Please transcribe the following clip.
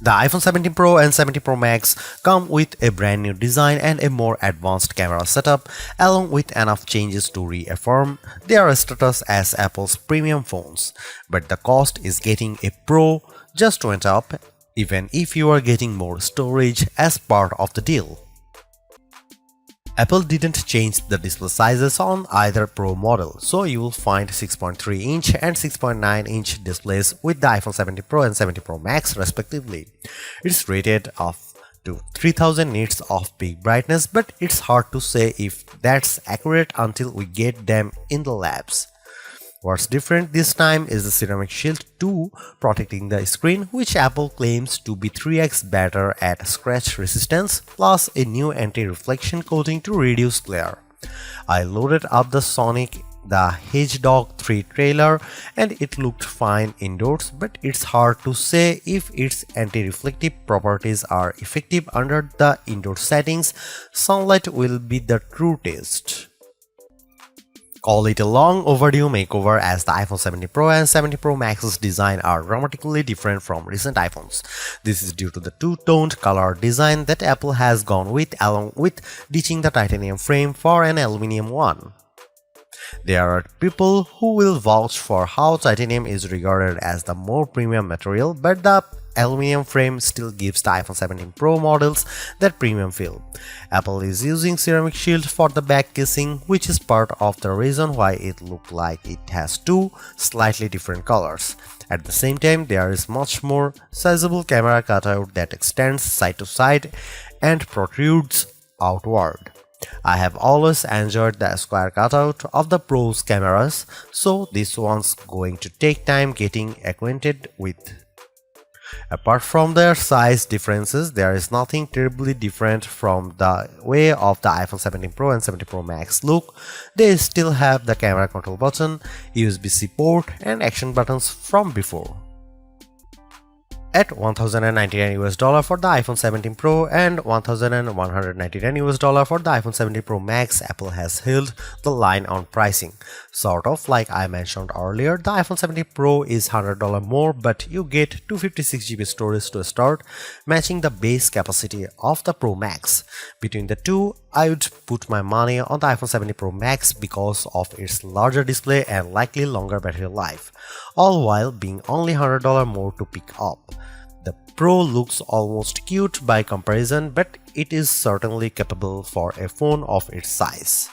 The iPhone 17 Pro and 17 Pro Max come with a brand new design and a more advanced camera setup, along with enough changes to reaffirm their status as Apple's premium phones. But the cost is getting a Pro just went up, even if you are getting more storage as part of the deal. Apple didn't change the display sizes on either Pro model, so you will find 6.3-inch and 6.9-inch displays with the iPhone 17 Pro and 17 Pro Max respectively. It's rated up to 3000 nits of peak brightness, but it's hard to say if that's accurate until we get them in the labs. What's different this time is the Ceramic Shield 2 protecting the screen, which Apple claims to be 3x better at scratch resistance, plus a new anti-reflection coating to reduce glare. I loaded up the Sonic the Hedgehog 3 trailer and it looked fine indoors, but it's hard to say if its anti-reflective properties are effective under the indoor settings. Sunlight will be the true test. Call it a long overdue makeover, as the iPhone 17 Pro and 17 Pro Max's design are dramatically different from recent iPhones. This is due to the two-toned color design that Apple has gone with, along with ditching the titanium frame for an aluminum one. There are people who will vouch for how titanium is regarded as the more premium material, but the aluminum frame still gives the iPhone 17 Pro models that premium feel. Apple is using ceramic shield for the back casing, which is part of the reason why it looks like it has two slightly different colors. At the same time, there is much more sizable camera cutout that extends side to side and protrudes outward. I have always enjoyed the square cutout of the Pro's cameras, so this one's going to take time getting acquainted with. Apart from their size differences, there is nothing terribly different from the way of the iPhone 17 Pro and 17 Pro Max look. They still have the camera control button, USB-C port and action buttons from before. At $1,099 for the iPhone 17 Pro and $1,199 for the iPhone 17 Pro Max, Apple has held the line on pricing. Sort of like I mentioned earlier, the iPhone 17 Pro is $100 more, but you get 256GB storage to start, matching the base capacity of the Pro Max. Between the two, I would put my money on the iPhone 17 Pro Max because of its larger display and likely longer battery life, all while being only $100 more to pick up. The Pro looks almost cute by comparison, but it is certainly capable for a phone of its size.